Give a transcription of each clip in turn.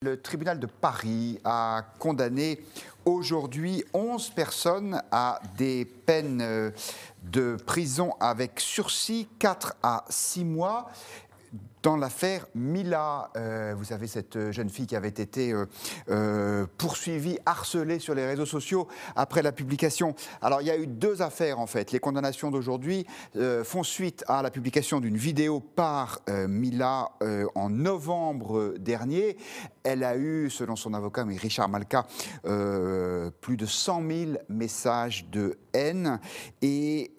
Le tribunal de Paris a condamné aujourd'hui 11 personnes à des peines de prison avec sursis, 4 à 6 mois. Dans l'affaire Mila, vous savez, cette jeune fille qui avait été poursuivie, harcelée sur les réseaux sociaux après la publication. Alors, il y a eu deux affaires, en fait. Les condamnations d'aujourd'hui font suite à la publication d'une vidéo par Mila en novembre dernier. Elle a eu, selon son avocat, mais Richard Malka, plus de 100 000 messages de haine. Et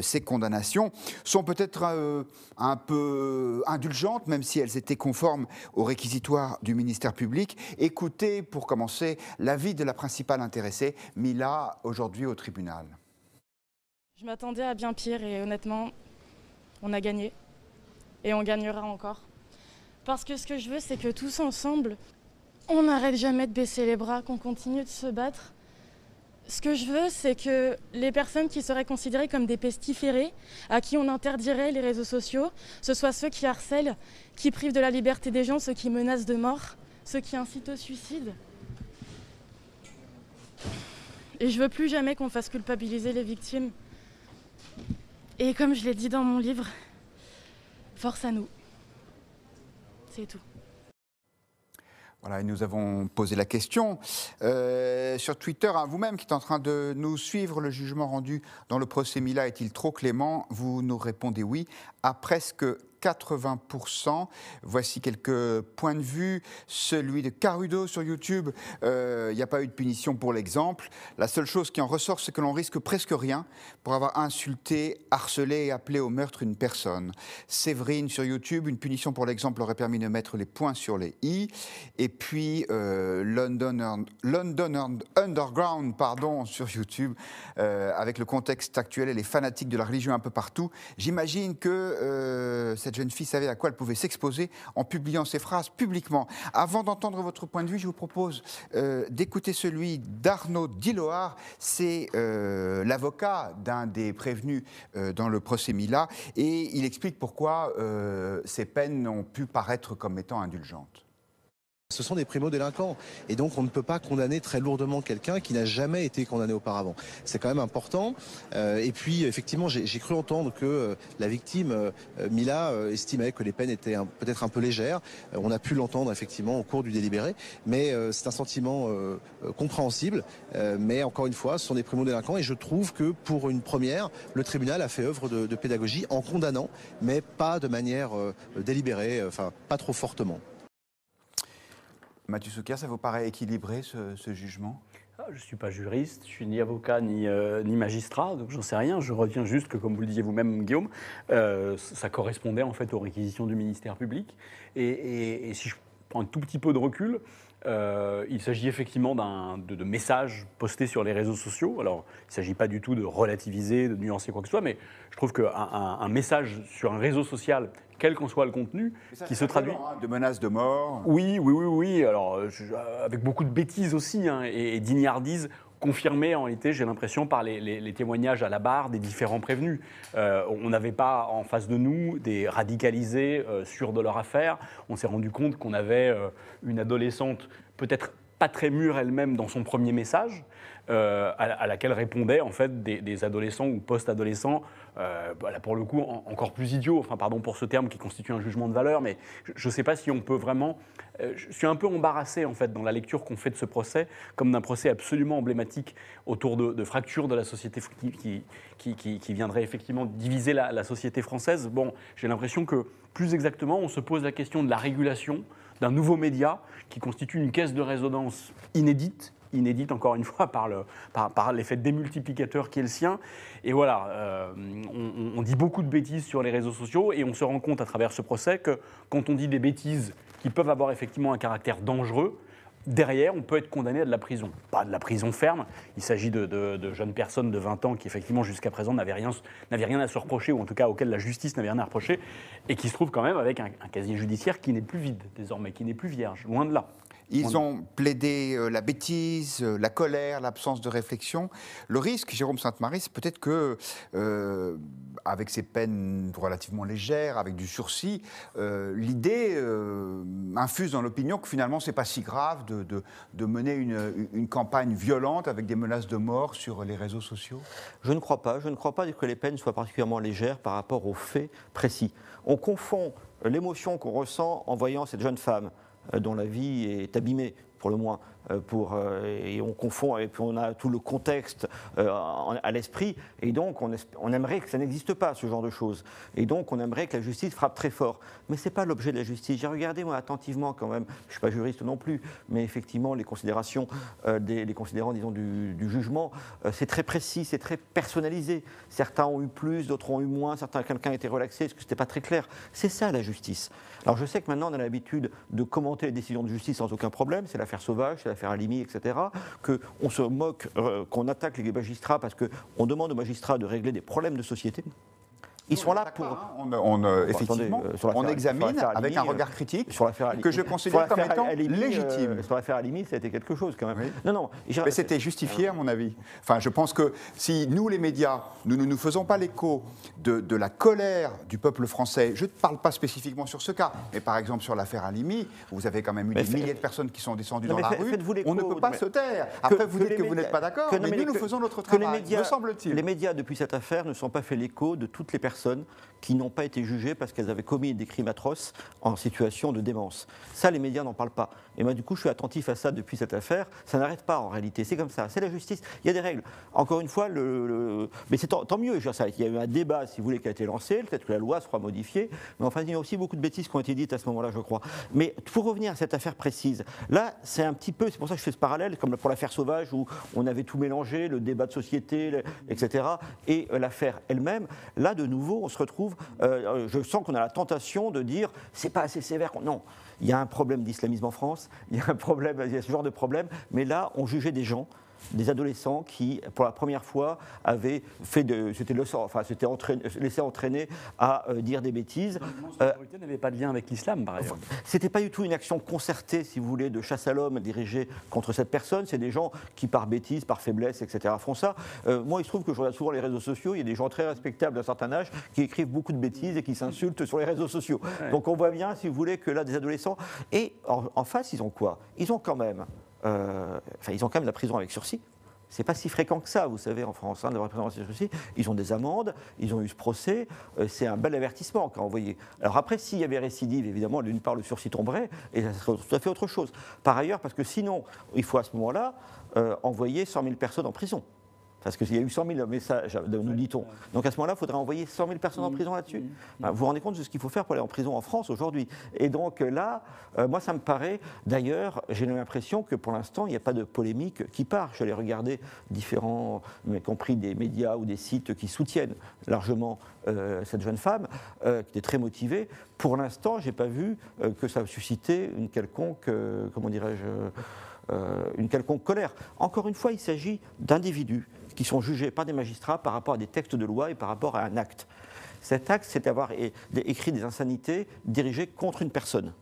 ces condamnations sont peut-être un peu indulgentes, même si elles étaient conformes aux réquisitoires du ministère public. Écoutez, pour commencer, l'avis de la principale intéressée, Mila, aujourd'hui au tribunal. Je m'attendais à bien pire et honnêtement, on a gagné. Et on gagnera encore. Parce que ce que je veux, c'est que tous ensemble, on n'arrête jamais de baisser les bras, qu'on continue de se battre. Ce que je veux, c'est que les personnes qui seraient considérées comme des pestiférés, à qui on interdirait les réseaux sociaux, ce soient ceux qui harcèlent, qui privent de la liberté des gens, ceux qui menacent de mort, ceux qui incitent au suicide. Et je veux plus jamais qu'on fasse culpabiliser les victimes. Et comme je l'ai dit dans mon livre, force à nous. C'est tout. Voilà, et nous avons posé la question sur Twitter à vous-même qui êtes en train de nous suivre. Le jugement rendu dans le procès Mila est-il trop clément? Vous nous répondez oui à presque 80%. Voici quelques points de vue. Celui de Carudo sur YouTube. Il n'y a pas eu de punition pour l'exemple. La seule chose qui en ressort, c'est que l'on risque presque rien pour avoir insulté, harcelé et appelé au meurtre une personne. Séverine sur YouTube. Une punition pour l'exemple aurait permis de mettre les points sur les i. Et puis London Underground sur YouTube. Avec le contexte actuel et les fanatiques de la religion un peu partout, j'imagine que cette jeune fille savait à quoi elle pouvait s'exposer en publiant ces phrases publiquement. Avant d'entendre votre point de vue, je vous propose d'écouter celui d'Arnaud Diloar. C'est l'avocat d'un des prévenus dans le procès Mila, et il explique pourquoi ces peines ont pu paraître comme étant indulgentes. Ce sont des primo-délinquants et donc on ne peut pas condamner très lourdement quelqu'un qui n'a jamais été condamné auparavant. C'est quand même important. Et puis effectivement, j'ai cru entendre que la victime, Mila, estimait que les peines étaient peut-être un peu légères. On a pu l'entendre effectivement au cours du délibéré, mais c'est un sentiment compréhensible. Mais encore une fois, ce sont des primo-délinquants et je trouve que pour une première, le tribunal a fait œuvre de pédagogie en condamnant, mais pas de manière délibérée, enfin pas trop fortement. Mathieu Souker, ça vous paraît équilibré ce jugement? Je ne suis pas juriste, je suis ni avocat ni magistrat, donc j'en sais rien. Je retiens juste que, comme vous le disiez vous-même, Guillaume, ça correspondait en fait aux réquisitions du ministère public. Et si je prends un tout petit peu de recul, il s'agit effectivement de messages postés sur les réseaux sociaux. Alors, il ne s'agit pas du tout de relativiser, de nuancer quoi que ce soit, mais je trouve qu'un message sur un réseau social, quel qu'en soit le contenu, qui se traduit... De menaces de mort. Oui. Alors, avec beaucoup de bêtises aussi, hein, et d'ignardises confirmées, en réalité, j'ai l'impression, par les témoignages à la barre des différents prévenus. On n'avait pas en face de nous des radicalisés sûrs de leur affaire. On s'est rendu compte qu'on avait une adolescente peut-être pas très mûre elle-même dans son premier message, à laquelle répondaient en fait des adolescents ou post-adolescents, là pour le coup encore plus idiots, enfin pardon pour ce terme qui constitue un jugement de valeur, mais je ne sais pas si on peut vraiment... je suis un peu embarrassé en fait dans la lecture qu'on fait de ce procès, comme d'un procès absolument emblématique autour de fractures de la société qui viendraient effectivement diviser la société française. Bon, j'ai l'impression que plus exactement on se pose la question de la régulation d'un nouveau média qui constitue une caisse de résonance inédite encore une fois par l'effet démultiplicateur qui est le sien. Et voilà, on dit beaucoup de bêtises sur les réseaux sociaux et on se rend compte à travers ce procès que quand on dit des bêtises qui peuvent avoir effectivement un caractère dangereux, derrière, on peut être condamné à de la prison. Pas de la prison ferme, il s'agit de jeunes personnes de 20 ans qui, effectivement, jusqu'à présent, n'avaient rien à se reprocher, ou en tout cas auxquelles la justice n'avait rien à reprocher, et qui se trouvent quand même avec un casier judiciaire qui n'est plus vide, désormais, qui n'est plus vierge, loin de là. Ils ont plaidé la bêtise, la colère, l'absence de réflexion. Le risque, Jérôme Sainte-Marie, c'est peut-être que, avec ces peines relativement légères, avec du sursis, l'idée infuse dans l'opinion que finalement, c'est pas si grave de mener une campagne violente avec des menaces de mort sur les réseaux sociaux. Je ne crois pas. Je ne crois pas que les peines soient particulièrement légères par rapport aux faits précis. On confond l'émotion qu'on ressent en voyant cette jeune femme dont la vie est abîmée, pour le moins, et on confond, et puis on a tout le contexte à l'esprit, et donc on aimerait que ça n'existe pas, ce genre de choses. Et donc on aimerait que la justice frappe très fort. Mais ce n'est pas l'objet de la justice. J'ai regardé, moi, attentivement, quand même, je ne suis pas juriste non plus, mais effectivement, les considérations, les considérants, disons, du jugement, c'est très précis, c'est très personnalisé. Certains ont eu plus, d'autres ont eu moins, quelqu'un a été relaxé, parce que ce n'était pas très clair. C'est ça, la justice. Alors je sais que maintenant, on a l'habitude de commenter les décisions de justice sans aucun problème, c'est l'affaire Sauvage, c'est l'affaire Halimi, etc., qu'on se moque, qu'on attaque les magistrats parce qu'on demande aux magistrats de régler des problèmes de société. Ils sont là pour. Effectivement, on examine avec un regard critique que je considère comme étant légitime. Sur l'affaire Halimi, ça a été quelque chose quand même. Oui. Non. Mais c'était justifié, à mon avis. Enfin, je pense que si nous, les médias, nous ne nous faisons pas l'écho de la colère du peuple français, je ne parle pas spécifiquement sur ce cas, mais par exemple sur l'affaire Halimi, vous avez quand même eu des milliers de personnes qui sont descendues dans la rue. On ne peut pas se taire. Après, vous dites que vous n'êtes pas d'accord, mais nous faisons notre travail, me semble-t-il. Les médias, depuis cette affaire, ne sont pas fait l'écho de toutes les personnes qui n'ont pas été jugées parce qu'elles avaient commis des crimes atroces en situation de démence. Ça, les médias n'en parlent pas. Et moi, du coup, je suis attentif à ça depuis cette affaire. Ça n'arrête pas, en réalité. C'est comme ça. C'est la justice. Il y a des règles. Encore une fois, mais c'est tant mieux. Il y a eu un débat, si vous voulez, qui a été lancé. Peut-être que la loi sera modifiée. Mais enfin, il y a aussi beaucoup de bêtises qui ont été dites à ce moment-là, je crois. Mais pour revenir à cette affaire précise, là, c'est un petit peu... C'est pour ça que je fais ce parallèle, comme pour l'affaire Sauvage, où on avait tout mélangé, le débat de société, etc., et l'affaire elle-même. Là, de nouveau, on se retrouve... je sens qu'on a la tentation de dire c'est pas assez sévère. Non, il y a un problème d'islamisme en France, il y a ce genre de problème, mais là, on jugeait des gens, des adolescents qui, pour la première fois, avaient laissé entraîner à dire des bêtises. L'autorité n'avait pas de lien avec l'islam, par ailleurs. C'était pas du tout une action concertée, si vous voulez, de chasse à l'homme dirigée contre cette personne. C'est des gens qui, par bêtise, par faiblesse, etc., font ça. Moi, il se trouve que je regarde souvent les réseaux sociaux. Il y a des gens très respectables d'un certain âge qui écrivent beaucoup de bêtises et qui s'insultent sur les réseaux sociaux. Ouais. Donc on voit bien, si vous voulez, que là, des adolescents... Et en face, ils ont quoi? Ils ont quand même la prison avec sursis. C'est pas si fréquent que ça, vous savez, en France, d'avoir la prison avec sursis. Ils ont des amendes, ils ont eu ce procès. C'est un bel avertissement qu'a envoyé. Alors après, s'il y avait récidive, évidemment, d'une part, le sursis tomberait, et ça serait tout à fait autre chose. Par ailleurs, parce que sinon, il faut à ce moment-là envoyer 100 000 personnes en prison. Parce qu'il y a eu 100 000 messages, nous dit-on. Donc à ce moment-là, il faudrait envoyer 100 000 personnes en prison là-dessus. Vous vous rendez compte de ce qu'il faut faire pour aller en prison en France aujourd'hui. Et donc là, moi ça me paraît, d'ailleurs, j'ai l'impression que pour l'instant, il n'y a pas de polémique qui part. Je suis allé regarder différents, y compris des médias ou des sites qui soutiennent largement cette jeune femme, qui était très motivée. Pour l'instant, je n'ai pas vu que ça a suscité une quelconque, une quelconque colère. Encore une fois, il s'agit d'individus qui sont jugés par des magistrats par rapport à des textes de loi et par rapport à un acte. Cet acte, c'est d'avoir écrit des insanités dirigées contre une personne.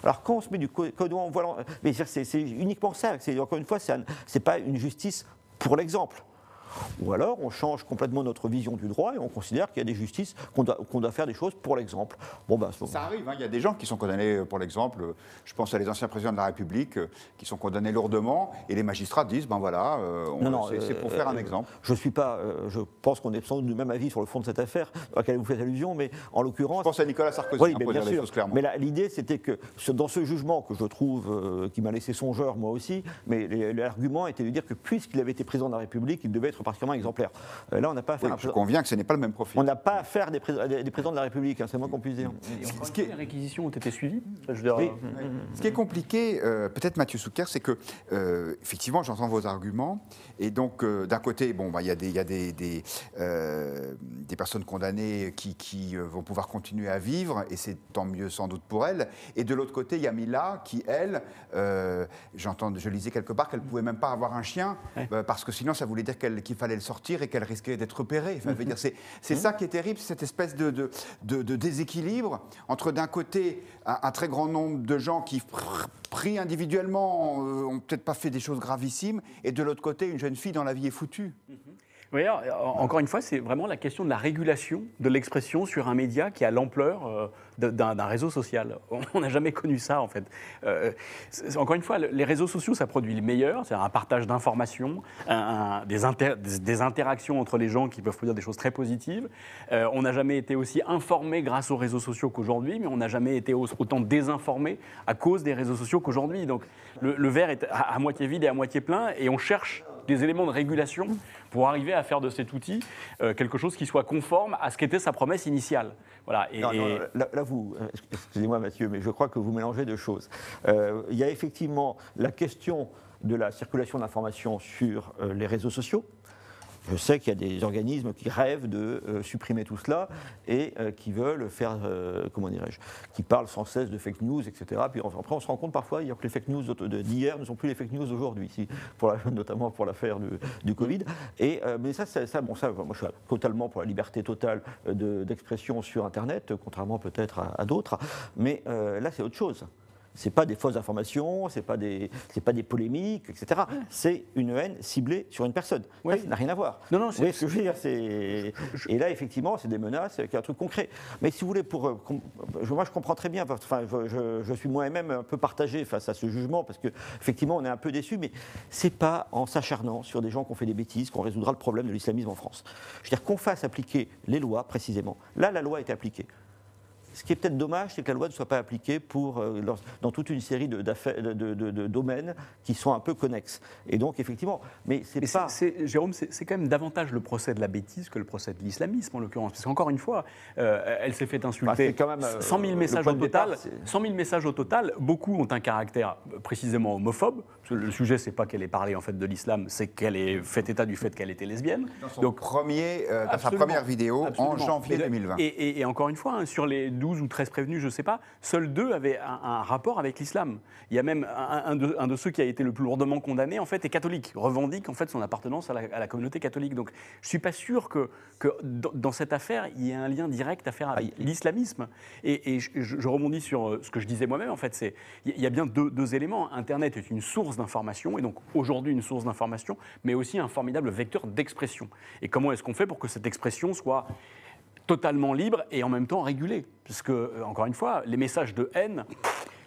Alors quand on se met du codon en volant, mais c'est uniquement ça. Encore une fois, c'est pas une justice pour l'exemple. Ou alors on change complètement notre vision du droit et on considère qu'il y a des justices, qu'on doit faire des choses pour l'exemple. Bon, ça arrive, il y a des gens qui sont condamnés pour l'exemple. Je pense à les anciens présidents de la République qui sont condamnés lourdement et les magistrats disent c'est pour faire un exemple. Je pense qu'on est sans doute du même avis sur le fond de cette affaire à laquelle vous faites allusion, mais en l'occurrence... Je pense à Nicolas Sarkozy, oui, pour dire les choses clairement. Mais l'idée, c'était que dans ce jugement que je trouve, qui m'a laissé songeur moi aussi, mais l'argument était de dire que puisqu'il avait été président de la République, il devait être particulièrement exemplaire. Là, on n'a pas affaire. Je conviens que ce n'est pas le même profil. On n'a pas affaire des présidents de la République, c'est le moins qu'on puisse dire. Les réquisitions ont été suivies. Ce qui est compliqué, peut-être Mathieu Souker, c'est que effectivement, j'entends vos arguments, et donc d'un côté, il y a des personnes condamnées qui vont pouvoir continuer à vivre, et c'est tant mieux sans doute pour elles. Et de l'autre côté, il y a Mila qui, elle, je lisais quelque part qu'elle ne pouvait même pas avoir un chien, parce que sinon ça voulait dire qu'il qu'il fallait le sortir et qu'elle risquait d'être repérée. Enfin, je veux dire, c'est ça qui est terrible, cette espèce de déséquilibre entre d'un côté un très grand nombre de gens qui, pris individuellement, ont peut-être pas fait des choses gravissimes, et de l'autre côté, une jeune fille dont la vie est foutue. Oui, encore une fois, c'est vraiment la question de la régulation de l'expression sur un média qui a l'ampleur d'un réseau social. On n'a jamais connu ça, en fait. Encore une fois, les réseaux sociaux, ça produit le meilleur, c'est un partage d'informations, des interactions entre les gens qui peuvent produire des choses très positives. On n'a jamais été aussi informé grâce aux réseaux sociaux qu'aujourd'hui, mais on n'a jamais été autant désinformé à cause des réseaux sociaux qu'aujourd'hui. Donc le verre est à moitié vide et à moitié plein, et on cherche des éléments de régulation pour arriver à faire de cet outil quelque chose qui soit conforme à ce qu'était sa promesse initiale. Voilà. Là, vous, excusez-moi Mathieu, mais je crois que vous mélangez deux choses. Il y a effectivement la question de la circulation d'informations sur les réseaux sociaux. Je sais qu'il y a des organismes qui rêvent de supprimer tout cela et qui veulent faire, comment dirais-je, qui parlent sans cesse de fake news, etc. Puis après, on se rend compte parfois que les fake news d'hier ne sont plus les fake news d'aujourd'hui, notamment pour l'affaire du Covid. Mais moi, je suis totalement pour la liberté totale d'expression sur Internet, contrairement peut-être à d'autres. Mais là, c'est autre chose. Ce n'est pas des fausses informations, ce n'est pas des polémiques, etc. C'est une haine ciblée sur une personne. Oui. Ça n'a rien à voir. Non, vous voyez ce que je veux dire, et là, effectivement, c'est des menaces, c'est un truc concret. Mais si vous voulez, moi, je comprends très bien. Enfin, je suis moi-même un peu partagé face à ce jugement, parce qu'effectivement, on est un peu déçus, mais ce n'est pas en s'acharnant sur des gens qui ont fait des bêtises qu'on résoudra le problème de l'islamisme en France. Je veux dire, qu'on fasse appliquer les lois, précisément. Là, la loi a été appliquée. Ce qui est peut-être dommage, c'est que la loi ne soit pas appliquée dans toute une série de domaines qui sont un peu connexes. Et donc, effectivement, Jérôme, c'est quand même davantage le procès de la bêtise que le procès de l'islamisme, en l'occurrence. Parce qu'encore une fois, elle s'est fait insulter. Quand même, 100 000 messages au total. 100 000 messages au total. Beaucoup ont un caractère précisément homophobe. Le sujet, c'est pas qu'elle ait parlé en fait de l'islam, c'est qu'elle ait fait état du fait qu'elle était lesbienne. Dans sa première vidéo, en janvier 2020. Et encore une fois, sur les 12 ou 13 prévenus, je ne sais pas, seuls 2 avaient un rapport avec l'islam. Il y a même un de ceux qui a été le plus lourdement condamné, en fait, est catholique, revendique en fait son appartenance à la communauté catholique. Donc, je ne suis pas sûr que dans cette affaire, il y ait un lien direct à faire avec l'islamisme. Et je rebondis sur ce que je disais moi-même, en fait, il y a bien deux éléments. Internet est une source d'information, et donc aujourd'hui une source d'information, mais aussi un formidable vecteur d'expression. Et comment est-ce qu'on fait pour que cette expression soit totalement libre et en même temps régulée? Parce que, encore une fois, les messages de haine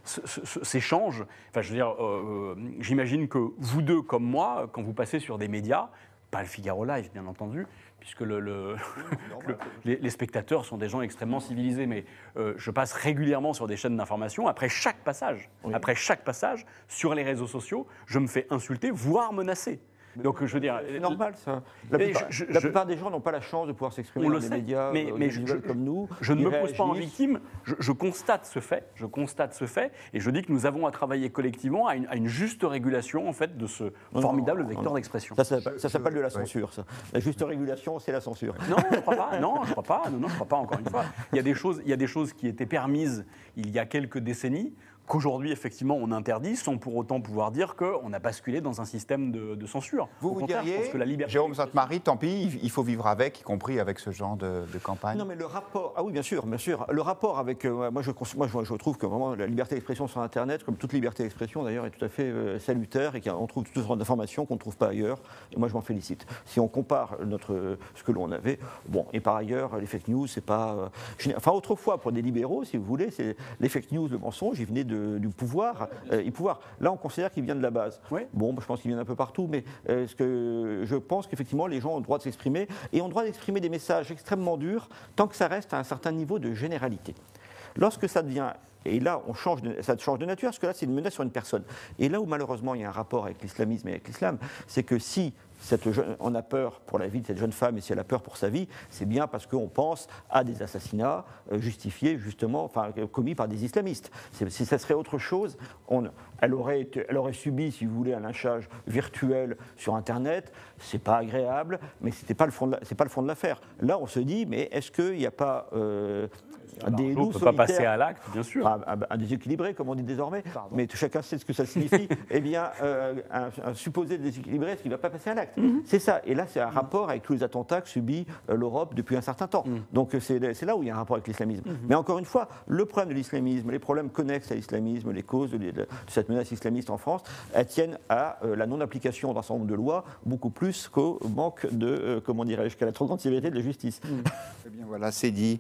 s'échangent. Enfin, je veux dire, j'imagine que vous deux, comme moi, quand vous passez sur des médias, pas le Figaro Live, bien entendu, puisque les spectateurs sont des gens extrêmement civilisés, mais je passe régulièrement sur des chaînes d'information. Après chaque passage, sur les réseaux sociaux, je me fais insulter, voire menacer. Donc, je veux dire, c'est normal, ça. La plupart des gens n'ont pas la chance de pouvoir s'exprimer dans les médias mais comme nous. Je ne me pose pas en victime, je constate ce fait, et je dis que nous avons à travailler collectivement à une juste régulation en fait de ce formidable vecteur d'expression. Ça s'appelle de la censure, ça. La juste régulation, c'est la censure. Non, je ne crois pas. Non, je crois pas. Encore une fois, il y a des choses qui étaient permises il y a quelques décennies, qu'aujourd'hui, effectivement, on interdit, sans pour autant pouvoir dire qu'on a basculé dans un système de censure. Vous diriez, Jérôme Sainte-Marie, tant pis, il faut vivre avec, y compris avec ce genre de campagne. Non, mais le rapport... Ah oui, bien sûr. Le rapport avec... moi, je trouve que vraiment la liberté d'expression sur Internet, comme toute liberté d'expression, d'ailleurs, est tout à fait salutaire, et qu'on trouve toutes sortes d'informations qu'on ne trouve pas ailleurs. Et moi, je m'en félicite. Si on compare ce que l'on avait... Bon, et par ailleurs, les fake news, c'est pas... Enfin, autrefois, pour des libéraux, si vous voulez, les fake news, le mensonge, ils venaient du pouvoir, Là, on considère qu'il vient de la base. Oui. Bon, je pense qu'il vient un peu partout, mais je pense qu'effectivement, les gens ont le droit de s'exprimer et ont le droit d'exprimer des messages extrêmement durs tant que ça reste à un certain niveau de généralité. Lorsque ça devient... Et là, ça change de nature, parce que là, c'est une menace sur une personne. Et là où, malheureusement, il y a un rapport avec l'islamisme et avec l'islam, c'est que si on a peur pour la vie de cette jeune femme et si elle a peur pour sa vie, c'est bien parce qu'on pense à des assassinats justifiés, justement, commis par des islamistes. Si ça serait autre chose, elle aurait subi, si vous voulez, un lynchage virtuel sur Internet. C'est pas agréable, mais c'est pas le fond de l'affaire. Là, on se dit, mais est-ce qu'il n'y a pas des On loups ne peut pas passer solitaires, à l'acte, bien sûr. un déséquilibré, comme on dit désormais, mais chacun sait ce que ça signifie, eh bien, un supposé déséquilibré, est-ce qu'il ne va pas passer à l'acte? C'est ça. Et là, c'est un rapport avec tous les attentats que subit l'Europe depuis un certain temps. Donc, c'est là où il y a un rapport avec l'islamisme. Mais encore une fois, le problème de l'islamisme, les problèmes connexes à l'islamisme, les causes de cette menace islamiste en France, elles tiennent à la non-application d'un certain nombre de lois, beaucoup plus qu'au manque de, comment dirais-je, qu'à la trop grande sévérité de la justice. Eh bien, voilà, c'est dit.